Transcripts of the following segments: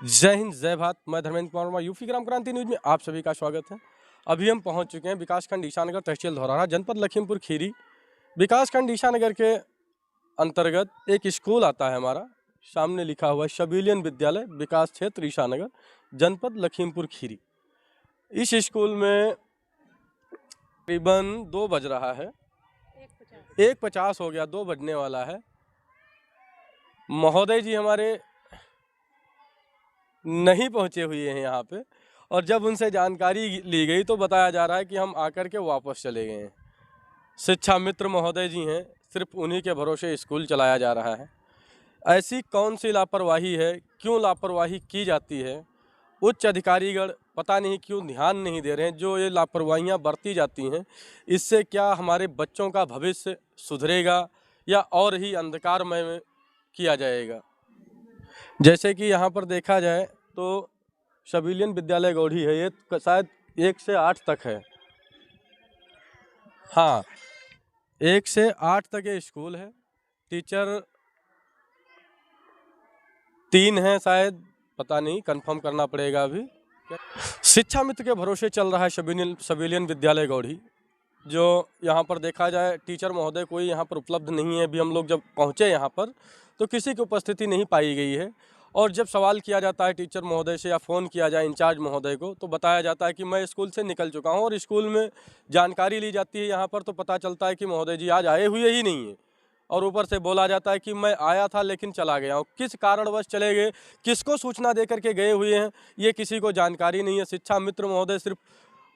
जय हिंद, जय भारत। मैं धर्मेंद्र कुमार वर्मा, यूपी ग्राम क्रांति न्यूज में आप सभी का स्वागत है। अभी हम पहुंच चुके हैं विकासखंड ईशानगर, तहसील धौरहरा, जनपद लखीमपुर खीरी। विकासखंड ईशानगर के अंतर्गत एक स्कूल आता है हमारा, सामने लिखा हुआ है शबीलियन विद्यालय, विकास क्षेत्र ईशानगर, जनपद लखीमपुर खीरी। इस स्कूल में तकरीबन 2 बज रहा है, 1:50 हो गया, 2 बजने वाला है। महोदय जी हमारे नहीं पहुंचे हुए हैं यहाँ पे, और जब उनसे जानकारी ली गई तो बताया जा रहा है कि हम आकर के वापस चले गए हैं। शिक्षा मित्र महोदय जी हैं, सिर्फ उन्हीं के भरोसे स्कूल चलाया जा रहा है। ऐसी कौन सी लापरवाही है, क्यों लापरवाही की जाती है? उच्च अधिकारीगण पता नहीं क्यों ध्यान नहीं दे रहे हैं। जो ये लापरवाहियाँ बरती जाती हैं, इससे क्या हमारे बच्चों का भविष्य सुधरेगा या और ही अंधकारमय में किया जाएगा? जैसे कि यहाँ पर देखा जाए तो शबीलियन विद्यालय गौढ़ी है, ये शायद 1 से 8 तक है। हाँ, 1 से 8 तक ये स्कूल है। टीचर 3 हैं शायद, पता नहीं, कंफर्म करना पड़ेगा अभी। शिक्षा मित्र के भरोसे चल रहा है शबीलियन विद्यालय गौढ़ी। जो यहाँ पर देखा जाए, टीचर महोदय कोई यहाँ पर उपलब्ध नहीं है। अभी हम लोग जब पहुँचे यहाँ पर तो किसी की उपस्थिति नहीं पाई गई है। और जब सवाल किया जाता है टीचर महोदय से या फ़ोन किया जाए इंचार्ज महोदय को, तो बताया जाता है कि मैं स्कूल से निकल चुका हूँ। और स्कूल में जानकारी ली जाती है यहाँ पर, तो पता चलता है कि महोदय जी आज आए हुए ही नहीं है। और ऊपर से बोला जाता है कि मैं आया था लेकिन चला गया हूँ। किस कारणवश चले गए, किसको सूचना दे करके गए हुए हैं, ये किसी को जानकारी नहीं है। शिक्षा मित्र महोदय सिर्फ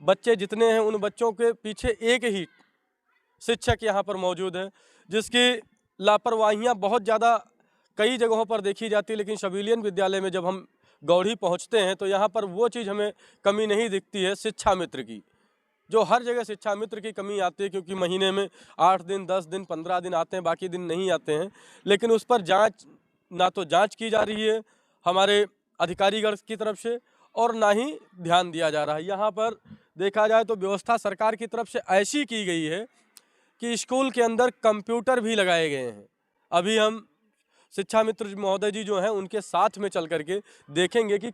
बच्चे जितने हैं उन बच्चों के पीछे एक ही शिक्षक यहाँ पर मौजूद है, जिसकी लापरवाहियाँ बहुत ज़्यादा कई जगहों पर देखी जाती है। लेकिन शबीलियन विद्यालय में जब हम गौढ़ी पहुँचते हैं तो यहाँ पर वो चीज़ हमें कमी नहीं दिखती है शिक्षा मित्र की, जो हर जगह शिक्षा मित्र की कमी आती है। क्योंकि महीने में 8 दिन, 10 दिन, 15 दिन आते हैं, बाकी दिन नहीं आते हैं। लेकिन उस पर ना तो जाँच की जा रही है हमारे अधिकारीगण की तरफ से, और ना ही ध्यान दिया जा रहा है। यहाँ पर देखा जाए तो व्यवस्था सरकार की तरफ से ऐसी की गई है कि स्कूल के अंदर कंप्यूटर भी लगाए गए हैं। अभी हम शिक्षा मित्र महोदय जी जो हैं उनके साथ में चल करके देखेंगे कि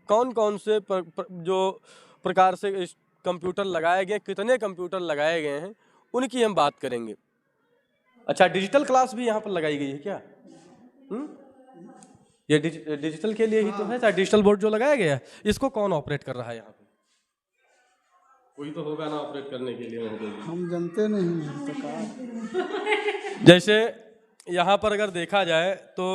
कौन कौन से जो प्रकार से इस कंप्यूटर लगाए गए, कितने कंप्यूटर लगाए गए हैं, उनकी हम बात करेंगे। अच्छा, डिजिटल क्लास भी यहाँ पर लगाई गई है क्या? ये डिजिटल के लिए ही तो है, डिजिटल बोर्ड जो लगाया गया है, इसको कौन ऑपरेट कर रहा है यहाँ पे? कोई तो होगा ना ऑपरेट करने के लिए। हम जानते नहीं हैं। जैसे यहाँ पर अगर देखा जाए तो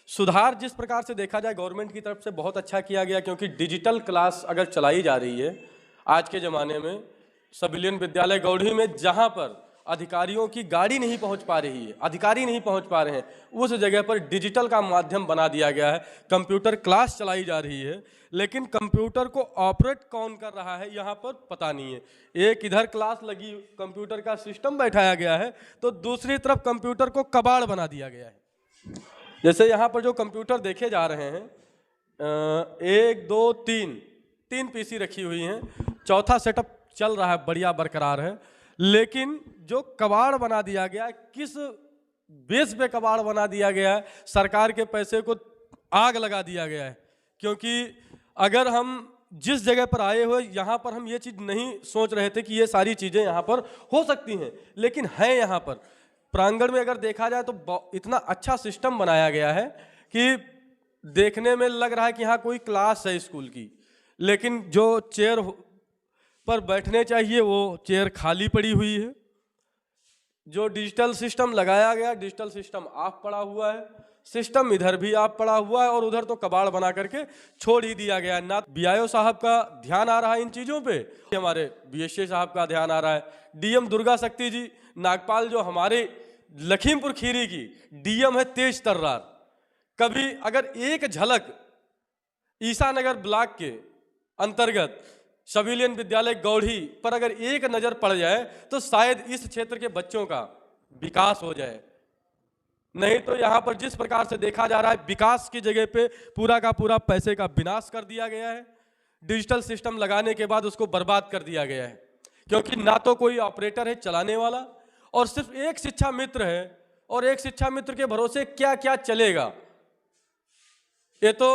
सुधार जिस प्रकार से देखा जाए गवर्नमेंट की तरफ से बहुत अच्छा किया गया, क्योंकि डिजिटल क्लास अगर चलाई जा रही है आज के ज़माने में शबीलियन विद्यालय गौढ़ी में, जहाँ पर अधिकारियों की गाड़ी नहीं पहुँच पा रही है, अधिकारी नहीं पहुँच पा रहे हैं, उस जगह पर डिजिटल का माध्यम बना दिया गया है। कंप्यूटर क्लास चलाई जा रही है, लेकिन कंप्यूटर को ऑपरेट कौन कर रहा है यहाँ पर पता नहीं है। एक इधर क्लास लगी, कंप्यूटर का सिस्टम बैठाया गया है, तो दूसरी तरफ कंप्यूटर को कबाड़ बना दिया गया है। जैसे यहाँ पर जो कंप्यूटर देखे जा रहे हैं, 1 2 3 पीसी रखी हुई हैं, चौथा सेटअप चल रहा है, बढ़िया बरकरार है। लेकिन जो कबाड़ बना दिया गया, किस बेस पे कबाड़ बना दिया गया है? सरकार के पैसे को आग लगा दिया गया है। क्योंकि अगर हम जिस जगह पर आए हुए, यहाँ पर हम ये चीज़ नहीं सोच रहे थे कि ये सारी चीज़ें यहाँ पर हो सकती हैं, लेकिन है। यहाँ पर प्रांगण में अगर देखा जाए तो इतना अच्छा सिस्टम बनाया गया है कि देखने में लग रहा है कि यहाँ कोई क्लास है स्कूल की, लेकिन जो चेयर पर बैठने चाहिए वो चेयर खाली पड़ी हुई है। जो डिजिटल सिस्टम लगाया गया, डिजिटल सिस्टम ऑफ पड़ा हुआ है, सिस्टम इधर भी ऑफ पड़ा हुआ है, और उधर तो कबाड़ बना करके छोड़ ही दिया गया है। ना बीआईओ साहब का ध्यान आ रहा है इन चीज़ों पे, हमारे बीएसए साहब का ध्यान आ रहा है, डीएम दुर्गा शक्ति जी नागपाल जो हमारे लखीमपुर खीरी की डीएम है तेज तर्रार, कभी अगर एक झलक ईसानगर ब्लॉक के अंतर्गत शबीलियन विद्यालय गौढ़ी पर अगर एक नज़र पड़ जाए तो शायद इस क्षेत्र के बच्चों का विकास हो जाए। नहीं तो यहाँ पर जिस प्रकार से देखा जा रहा है, विकास की जगह पे पूरा का पूरा पैसे का विनाश कर दिया गया है। डिजिटल सिस्टम लगाने के बाद उसको बर्बाद कर दिया गया है, क्योंकि ना तो कोई ऑपरेटर है चलाने वाला, और सिर्फ एक शिक्षा मित्र है, और एक शिक्षा मित्र के भरोसे क्या क्या चलेगा। ये तो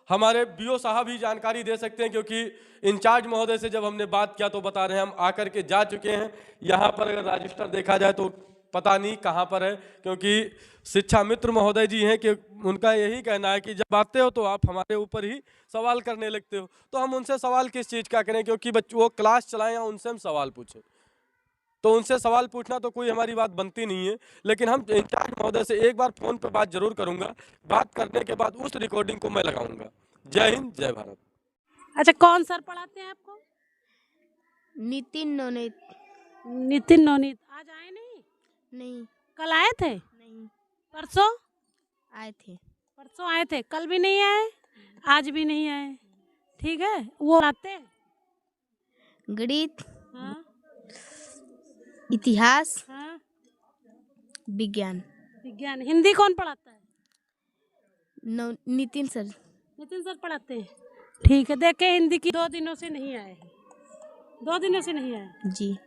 हमारे बीओ साहब ही जानकारी दे सकते हैं, क्योंकि इंचार्ज महोदय से जब हमने बात किया तो बता रहे हैं हम आकर के जा चुके हैं। यहाँ पर अगर रजिस्टर देखा जाए तो पता नहीं कहाँ पर है, क्योंकि शिक्षा मित्र महोदय जी हैं कि उनका यही कहना है कि जब आते हो तो आप हमारे ऊपर ही सवाल करने लगते हो। तो हम उनसे सवाल किस चीज़ का करें, क्योंकि बच्चों वो क्लास चलाएं या उनसे हम सवाल पूछें, तो उनसे सवाल पूछना तो कोई हमारी बात बनती नहीं है। लेकिन हम इंचार्ज महोदय से एक बार फ़ोन पर बात जरूर करूंगा, बात करने के बाद उस रिकॉर्डिंग को मैं लगाऊंगा। जय हिंद, जय भारत। अच्छा, कौन सर पढ़ाते हैं आपको? नितिन नवनीत। नितिन नवनीत। आज आए नहीं? नहीं। कल आए थे? नहीं। परसों आए थे। परसों आए थे, कल भी नहीं आए, आज भी नहीं आए। ठीक है, वो आते हैं? गणित, हाँ इतिहास, हाँ। विज्ञान। विज्ञान। हिंदी कौन पढ़ाता है? नितिन सर। नितिन सर पढ़ाते हैं। ठीक है, देखे हिंदी की 2 दिनों से नहीं आए हैं, 2 दिनों से नहीं आए। जी।